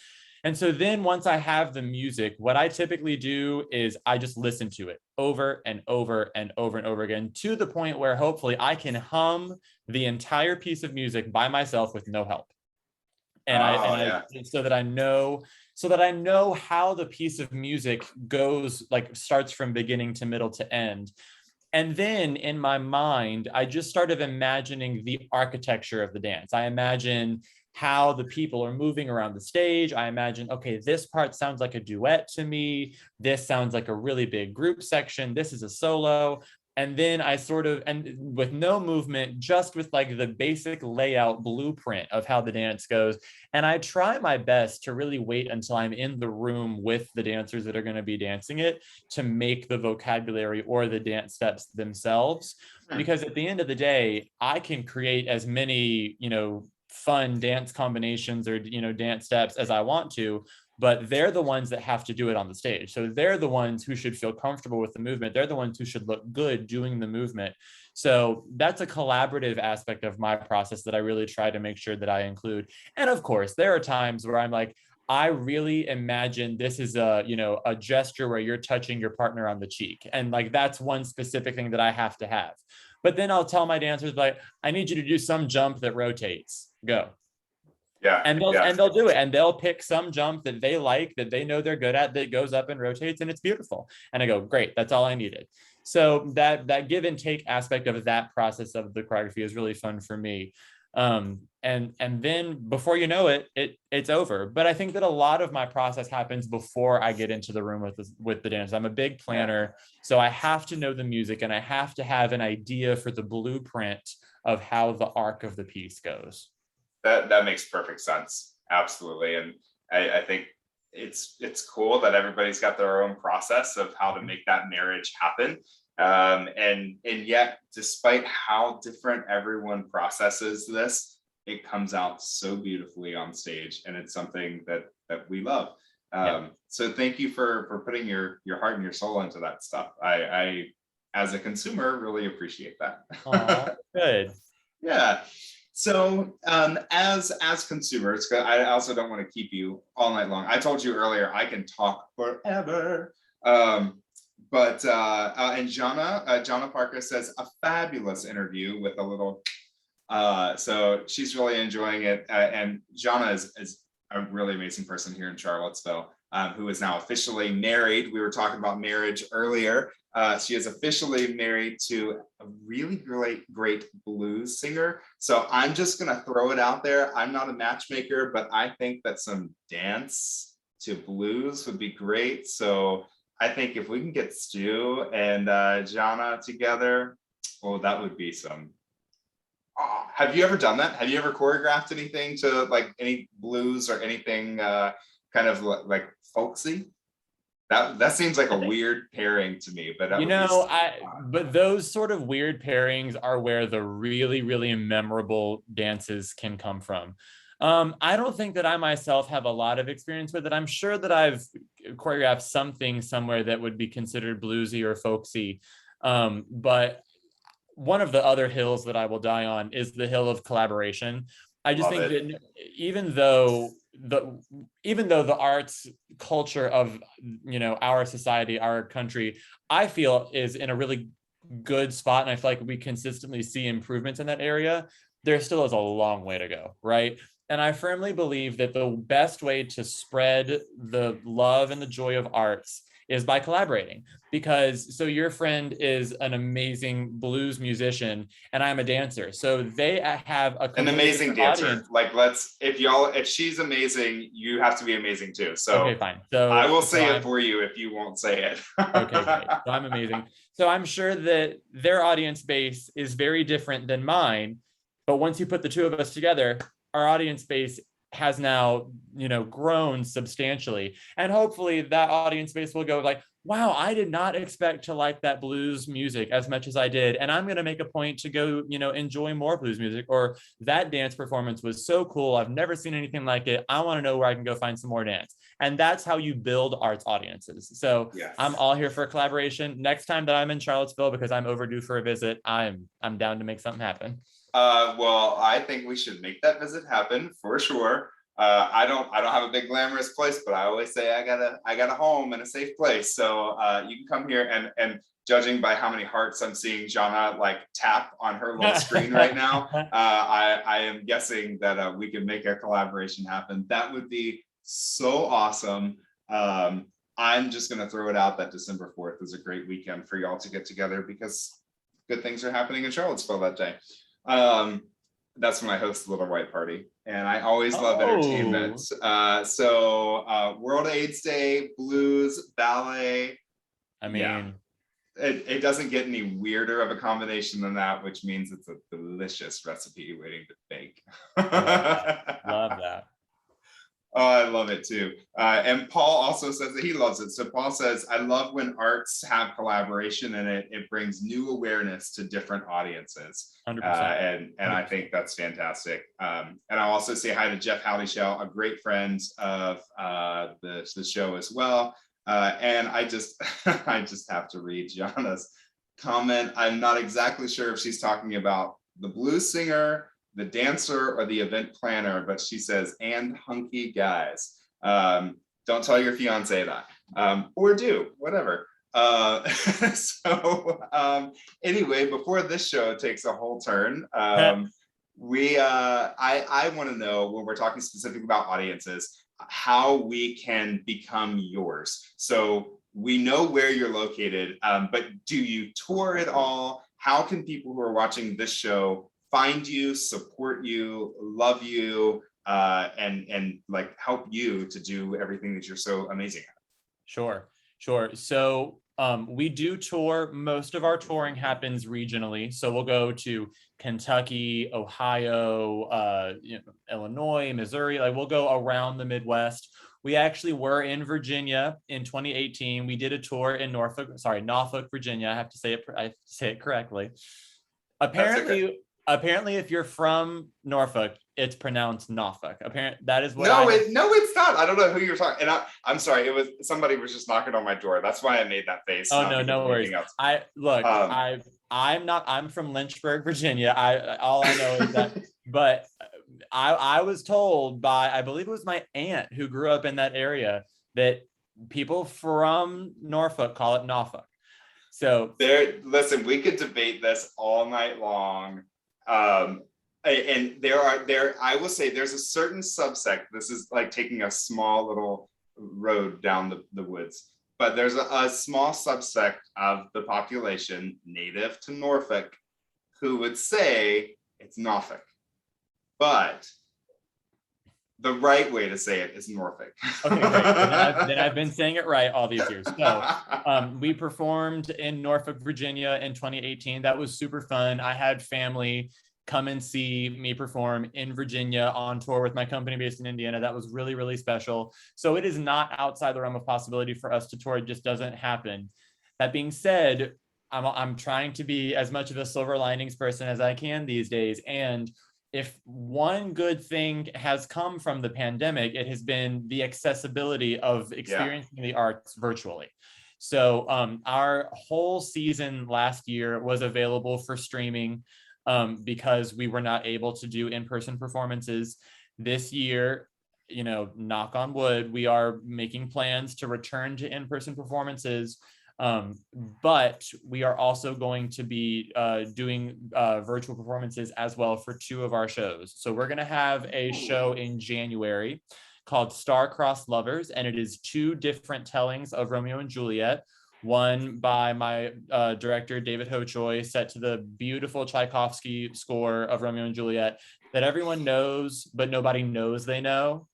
And so then once I have the music, what I typically do is I just listen to it over and over and over and over again, to the point where hopefully I can hum the entire piece of music by myself with no help. And Yeah. so that I know how the piece of music goes, like starts from beginning to middle to end. And then in my mind, I just started imagining the architecture of the dance. I imagine how the people are moving around the stage. I imagine, okay, this part sounds like a duet to me. This sounds like a really big group section. This is a solo. And then I sort of, and with no movement, just with like the basic layout blueprint of how the dance goes. And I try my best to really wait until I'm in the room with the dancers that are going to be dancing it, to make the vocabulary or the dance steps themselves. Because at the end of the day, I can create as many, fun dance combinations or, dance steps as I want to, but they're the ones that have to do it on the stage. So they're the ones who should feel comfortable with the movement. They're the ones who should look good doing the movement. So that's a collaborative aspect of my process that I really try to make sure that I include. And of course, there are times where I'm like, I really imagine this is a gesture where you're touching your partner on the cheek. And like, that's one specific thing that I have to have. But then I'll tell my dancers, like, I need you to do some jump that rotates. Go. Yeah. And they'll Yeah. and they'll do it, and they'll pick some jump that they like, that they know they're good at, that goes up and rotates, and it's beautiful. And I go, great, that's all I needed. So that give and take aspect of that process of the choreography is really fun for me. And then before you know it, it's over. But I think that a lot of my process happens before I get into the room with the dance. I'm a big planner, so I have to know the music, and I have to have an idea for the blueprint of how the arc of the piece goes. That makes perfect sense. Absolutely. And I think it's cool that everybody's got their own process of how to make that marriage happen. And yet, despite how different everyone processes this, it comes out so beautifully on stage, and it's something that we love. So thank you for putting your heart and your soul into that stuff. I as a consumer really appreciate that. Good. Yeah. So as consumers, I also don't want to keep you all night long. I told you earlier I can talk forever. And Jonna Parker says a fabulous interview with a little. So she's really enjoying it. And Jonna is a really amazing person here in Charlottesville. who is now officially married. We were talking about marriage earlier. She is officially married to a really great blues singer. So I'm just going to throw it out there. I'm not a matchmaker, but I think that some dance to blues would be great. So I think if we can get Stu and Jana together, oh, that would be some. Oh, have you ever done that? Have you ever choreographed anything to like any blues or anything kind of like folksy? That seems like a weird pairing to me, but that would be but those sort of weird pairings are where the really, really memorable dances can come from. I don't think that I myself have a lot of experience with it. I'm sure that I've choreographed something somewhere that would be considered bluesy or folksy. But one of the other hills that I will die on is the hill of collaboration. I just think that even though the arts culture of our society, our country, I feel is in a really good spot, and I feel like we consistently see improvements in that area, there still is a long way to go, right? And I firmly believe that the best way to spread the love and the joy of arts is by collaborating. Because so your friend is an amazing blues musician and I'm a dancer, so they have an amazing dancer audience. Like, if she's amazing, you have to be amazing too. So okay, fine. So I will say it for you if you won't say it. Okay, great. So I'm amazing. So I'm sure that their audience base is very different than mine, but once you put the two of us together, our audience base has now grown substantially, and hopefully that audience base will go like, wow, I did not expect to like that blues music as much as I did, and I'm going to make a point to go enjoy more blues music, or that dance performance was so cool, I've never seen anything like it, I want to know where I can go find some more dance. And that's how you build arts audiences. So yes. I'm all here for collaboration. Next time that I'm in Charlottesville, because I'm overdue for a visit, I'm down to make something happen. Well, I think we should make that visit happen for sure. I don't have a big glamorous place, but I always say I got a home and a safe place. So you can come here, and judging by how many hearts I'm seeing Jana like tap on her little screen right now, I am guessing that we can make a collaboration happen. That would be so awesome. I'm just gonna throw it out that December 4th is a great weekend for y'all to get together because good things are happening in Charlottesville that day. That's when I host the Little White Party, and I always love entertainment. So World AIDS Day, blues, ballet. I mean, yeah. It doesn't get any weirder of a combination than that, which means it's a delicious recipe waiting to bake. Love that. Oh, I love it too. And Paul also says that he loves it. So Paul says, I love when arts have collaboration and it brings new awareness to different audiences. 100%. And I think that's fantastic. And I'll also say hi to Jeff Howdyshell, a great friend of the show as well. And I just have to read Jana's comment. I'm not exactly sure if she's talking about the blues singer, the dancer, or the event planner, but she says, and hunky guys. Don't tell your fiance that, or do, whatever. Anyway, before this show takes a whole turn, I want to know, when we're talking specifically about audiences, how we can become yours. So we know where you're located, but do you tour at all? How can people who are watching this show find you, support you, love you, and like help you to do everything that you're so amazing at? Sure. So we do tour. Most of our touring happens regionally. So we'll go to Kentucky, Ohio, Illinois, Missouri. Like we'll go around the Midwest. We actually were in Virginia in 2018. We did a tour in Norfolk, Virginia. I have to say it correctly. Apparently, if you're from Norfolk, it's pronounced Norfolk. That is what. No, it's not. I don't know who you're talking. And I'm sorry. It was somebody was just knocking on my door. That's why I made that face. Oh no worries. I'm from Lynchburg, Virginia. All I know is that. But I was told by, I believe it was my aunt who grew up in that area, that people from Norfolk call it Norfolk. So listen, we could debate this all night long. And I will say there's a certain subsect. This is like taking a small little road down the woods. But there's a small subsect of the population native to Norfolk who would say it's Norfolk. But the right way to say it is Norfolk. Okay, great. Then I've been saying it right all these years. So we performed in Norfolk, Virginia in 2018. That was super fun. I had family come and see me perform in Virginia on tour with my company based in Indiana. That was really, really special. So it is not outside the realm of possibility for us to tour. It just doesn't happen. That being said, I'm trying to be as much of a silver linings person as I can these days. And if one good thing has come from the pandemic, it has been the accessibility of experiencing the arts virtually. So our whole season last year was available for streaming because we were not able to do in-person performances. This year, you know, knock on wood, we are making plans to return to in-person performances. But we are also going to be doing virtual performances as well for 2 of our shows. So we're going to have a show in January called Star-Crossed Lovers, and it is 2 different tellings of Romeo and Juliet. One by my director, David Hochoy, set to the beautiful Tchaikovsky score of Romeo and Juliet that everyone knows, but nobody knows they know.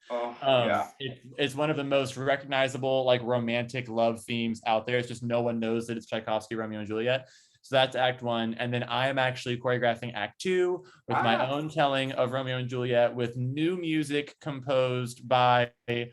It's one of the most recognizable, like, romantic love themes out there. It's just no one knows that it's Tchaikovsky, Romeo and Juliet. So that's Act 1. And then I am actually choreographing Act 2 with my own telling of Romeo and Juliet with new music composed by a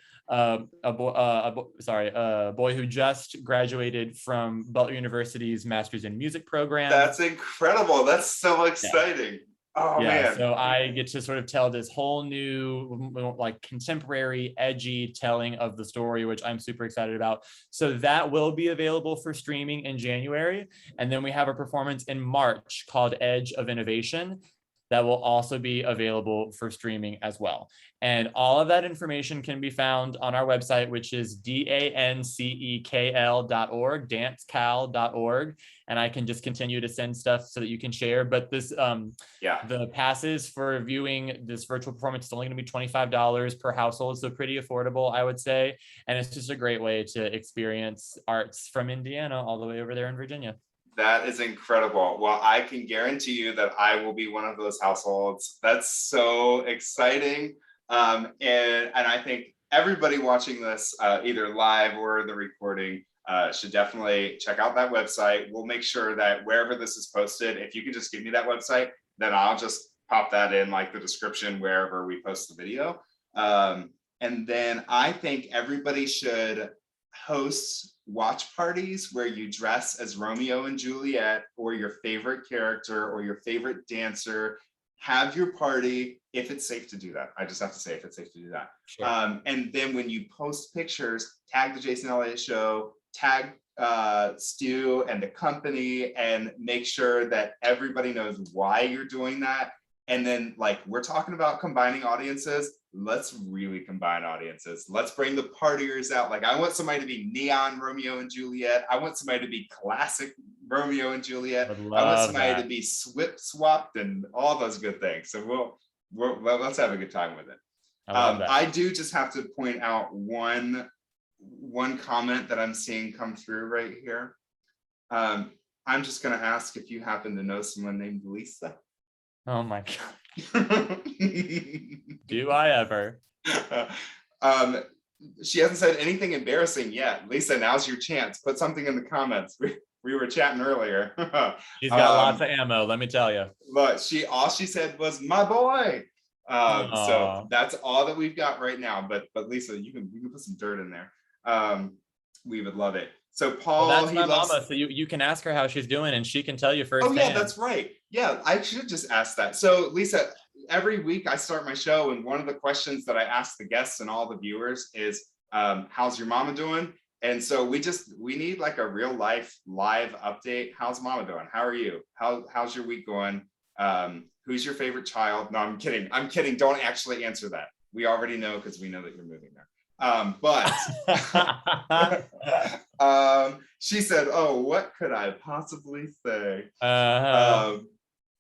boy who just graduated from Butler University's Masters in Music program. That's incredible. That's so exciting. Oh man. So I get to sort of tell this whole new, like, contemporary, edgy telling of the story, which I'm super excited about. So that will be available for streaming in January. And then we have a performance in March called Edge of Innovation that will also be available for streaming as well. And all of that information can be found on our website, which is dancekl.org, dancecal.org. And I can just continue to send stuff so that you can share. But this, the passes for viewing this virtual performance is only going to be $25 per household. So pretty affordable, I would say. And it's just a great way to experience arts from Indiana all the way over there in Virginia. That is incredible. Well, I can guarantee you that I will be one of those households. That's so exciting. And I think everybody watching this, either live or the recording, should definitely check out that website. We'll make sure that wherever this is posted, if you can just give me that website, then I'll just pop that in, like, the description wherever we post the video. And then I think everybody should host watch parties where you dress as Romeo and Juliet or your favorite character or your favorite dancer. Have your party if it's safe to do that. I just have to say, if it's safe to do that. Sure. And then when you post pictures, tag the Jason Elliott Show, tag Stu and the company, and make sure that everybody knows why you're doing that. And then, like, we're talking about combining audiences. Let's really combine audiences. Let's bring the partiers out. Like, I want somebody to be neon Romeo and Juliet. I want somebody to be classic Romeo and Juliet. I want somebody to be swapped and all those good things. So let's have a good time with it. I do just have to point out one comment that I'm seeing come through right here. I'm just going to ask if you happen to know someone named Lisa. Oh my God. Do I ever? She hasn't said anything embarrassing yet. Lisa, now's your chance. Put something in the comments. We were chatting earlier. She's got lots of ammo, let me tell you. But all she said was my boy. So that's all that we've got right now. But Lisa, you can put some dirt in there. We would love it. So Paul, well, that's my mama. So you can ask her how she's doing, and she can tell you first. Oh yeah, that's right. Yeah, I should just ask that. So Lisa, every week I start my show, and one of the questions that I ask the guests and all the viewers is, "How's your mama doing?" And so we need like a real life live update. How's mama doing? How are you? How's your week going? Who's your favorite child? No, I'm kidding. I'm kidding. Don't actually answer that. We already know because we know that you're moving there. But she said, "Oh, what could I possibly say?"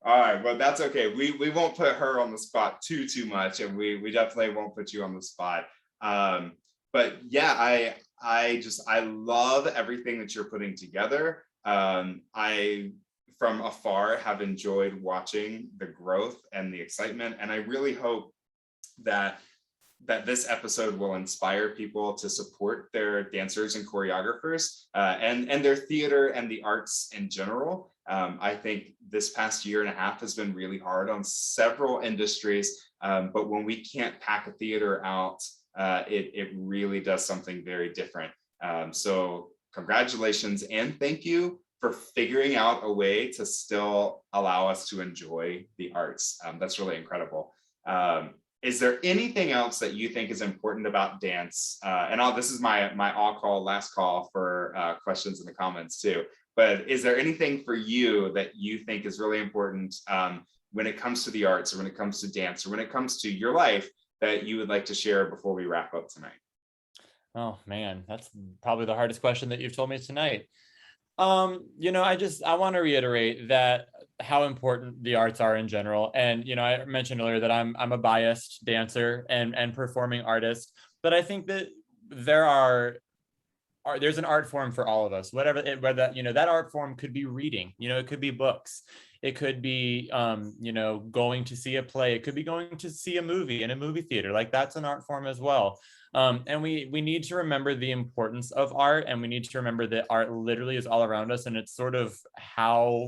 All right, well, that's okay. We won't put her on the spot too much, and we definitely won't put you on the spot. but yeah, I love everything that you're putting together. I from afar have enjoyed watching the growth and the excitement, and I really hope that this episode will inspire people to support their dancers and choreographers, and their theater and the arts in general. I think this past year and a half has been really hard on several industries, but when we can't pack a theater out, it really does something very different. So congratulations and thank you for figuring out a way to still allow us to enjoy the arts. That's really incredible. Is there anything else that you think is important about dance? And this is my last call for questions in the comments too. But is there anything for you that you think is really important when it comes to the arts, or when it comes to dance, or when it comes to your life, that you would like to share before we wrap up tonight? Oh man, that's probably the hardest question that you've told me tonight. I want to reiterate that how important the arts are in general. And, I mentioned earlier that I'm a biased dancer and performing artist, but I think that there's an art form for all of us, whether that art form could be reading, it could be books. It could be, going to see a play. It could be going to see a movie in a movie theater. Like, that's an art form as well. And we need to remember the importance of art, and we need to remember that art literally is all around us, and it's sort of how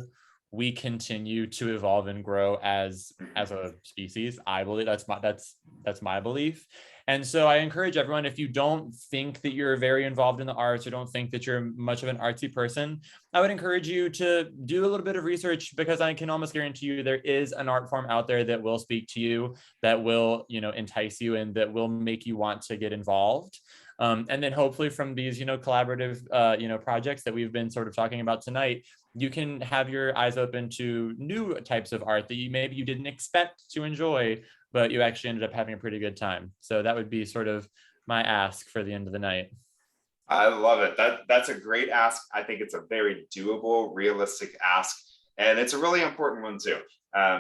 we continue to evolve and grow as a species. I believe that's my belief. And so I encourage everyone, if you don't think that you're very involved in the arts, or don't think that you're much of an artsy person, I would encourage you to do a little bit of research, because I can almost guarantee you there is an art form out there that will speak to you, that will, entice you, and that will make you want to get involved. And then hopefully from these, collaborative, projects that we've been sort of talking about tonight, you can have your eyes open to new types of art that maybe you didn't expect to enjoy, but you actually ended up having a pretty good time. So that would be sort of my ask for the end of the night. I love it. That's a great ask. I think it's a very doable, realistic ask. And it's a really important one too,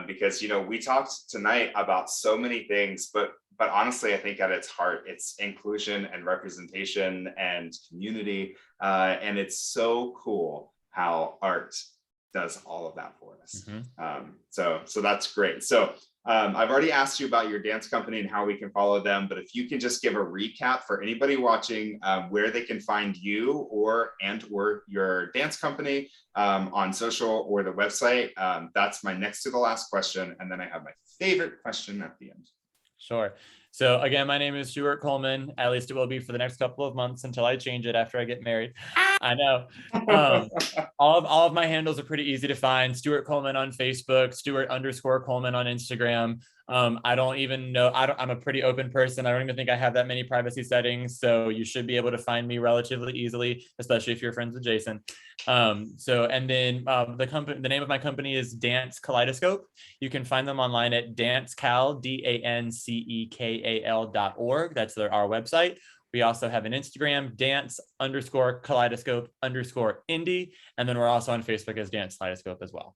because, we talked tonight about so many things, but honestly, I think at its heart, it's inclusion and representation and community. And it's so cool how art does all of that for us. Mm-hmm. So that's great. So I've already asked you about your dance company and how we can follow them, but if you can just give a recap for anybody watching, where they can find you or your dance company on social or the website. That's my next to the last question. And then I have my favorite question at the end. Sure. So again, my name is Stuart Coleman. At least it will be for the next couple of months until I change it after I get married. I know. All of my handles are pretty easy to find. Stuart Coleman on Facebook, Stuart_Coleman on Instagram. I don't even know. I'm a pretty open person. I don't even think I have that many privacy settings. So you should be able to find me relatively easily, especially if you're friends with Jason. And then the name of my company is Dance Kaleidoscope. You can find them online at dancecal, DANCEKAL.org. That's our website. We also have an Instagram, dance_kaleidoscope_indie. And then we're also on Facebook as Dance Kaleidoscope as well.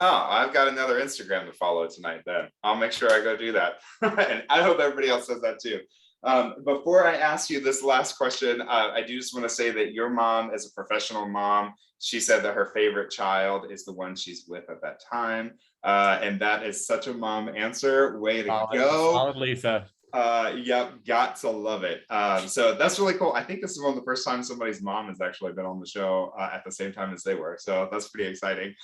Oh, I've got another Instagram to follow tonight then. I'll make sure I go do that. And I hope everybody else does that too. Before I ask you this last question, I do just want to say that your mom is a professional mom. She said that her favorite child is the one she's with at that time. And that is such a mom answer. Way to go. Solid, Lisa. Yep, got to love it. So that's really cool. I think this is one of the first times somebody's mom has actually been on the show at the same time as they were. So that's pretty exciting.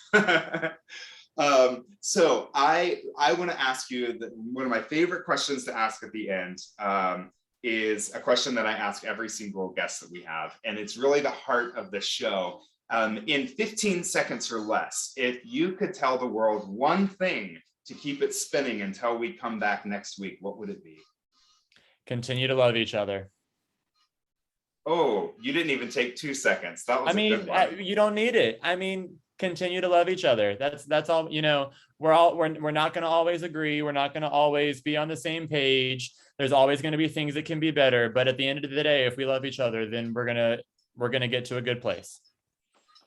So I want to ask you one of my favorite questions to ask at the end is a question that I ask every single guest that we have. And it's really the heart of the show. In 15 seconds or less, if you could tell the world one thing to keep it spinning until we come back next week, what would it be? Continue to love each other. Oh, you didn't even take 2 seconds. That was a good one. You don't need it. Continue to love each other. That's all. We're not going to always agree. We're not going to always be on the same page. There's always going to be things that can be better. But at the end of the day, if we love each other, then we're gonna get to a good place.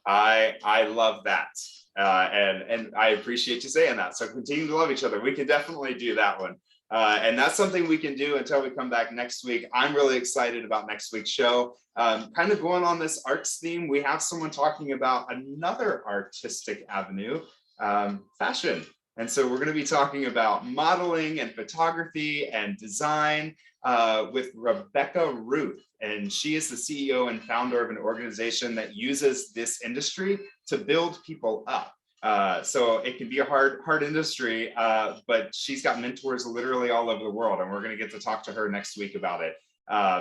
I love that. And I appreciate you saying that. So continue to love each other. We can definitely do that one. And that's something we can do until we come back next week. I'm really excited about next week's show. Kind of going on this arts theme, we have someone talking about another artistic avenue, fashion. And so we're going to be talking about modeling and photography and design with Rebecca Ruth. And she is the CEO and founder of an organization that uses this industry to build people up. So it can be a hard industry, but she's got mentors literally all over the world, and we're going to get to talk to her next week about it.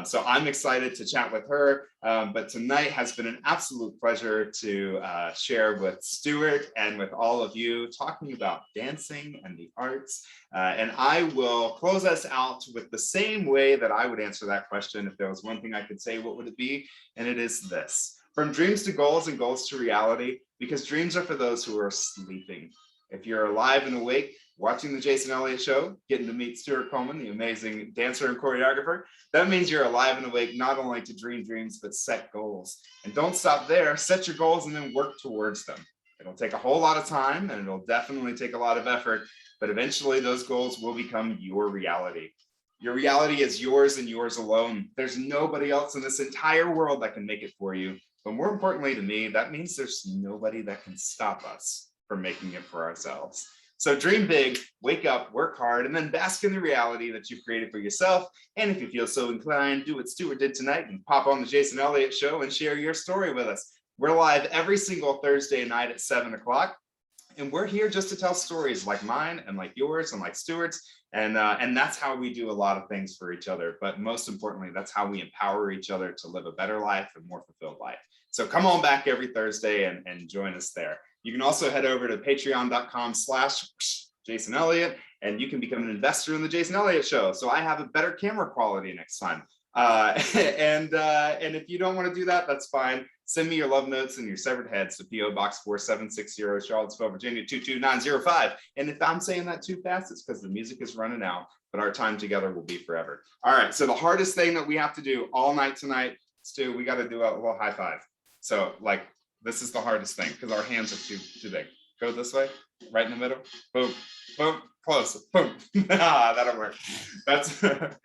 So I'm excited to chat with her, but tonight has been an absolute pleasure to share with Stuart and with all of you talking about dancing and the arts. And I will close us out with the same way that I would answer that question. If there was one thing I could say, what would it be? And it is this: from dreams to goals and goals to reality, because dreams are for those who are sleeping. If you're alive and awake, watching the Jason Elliott Show, getting to meet Stuart Coleman, the amazing dancer and choreographer, that means you're alive and awake not only to dream dreams, but set goals. And don't stop there, set your goals and then work towards them. It'll take a whole lot of time and it'll definitely take a lot of effort, but eventually those goals will become your reality. Your reality is yours and yours alone. There's nobody else in this entire world that can make it for you. But more importantly to me, that means there's nobody that can stop us from making it for ourselves. So dream big, wake up, work hard, and then bask in the reality that you've created for yourself. And if you feel so inclined, do what Stuart did tonight and pop on the Jason Elliott Show and share your story with us. We're live every single Thursday night at 7 o'clock. And we're here just to tell stories like mine and like yours and like Stuart's. And that's how we do a lot of things for each other. But most importantly, that's how we empower each other to live a better life and more fulfilled life. So come on back every Thursday and join us there. You can also head over to patreon.com/Jason Elliott, and you can become an investor in the Jason Elliott Show. So I have a better camera quality next time. And if you don't want to do that, that's fine. Send me your love notes and your severed heads to P.O. Box 4760, Charlottesville, Virginia 22905. And if I'm saying that too fast, it's because the music is running out, but our time together will be forever. All right, so the hardest thing that we have to do all night tonight, Stu, we got to do a little high five. So like, this is the hardest thing because our hands are too big. Go this way, right in the middle. Boom, boom, close, boom. That'll work. That's the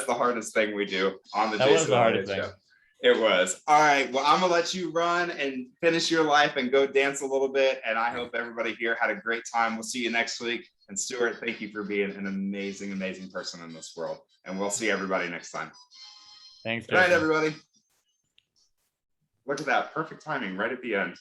hardest thing we do on the Jason Elliott Show. It was. All right. Well, I'm gonna let you run and finish your life and go dance a little bit. And I hope everybody here had a great time. We'll see you next week. And Stuart, thank you for being an amazing, amazing person in this world. And we'll see everybody next time. Thanks. Good night, everybody. Look at that. Perfect timing right at the end.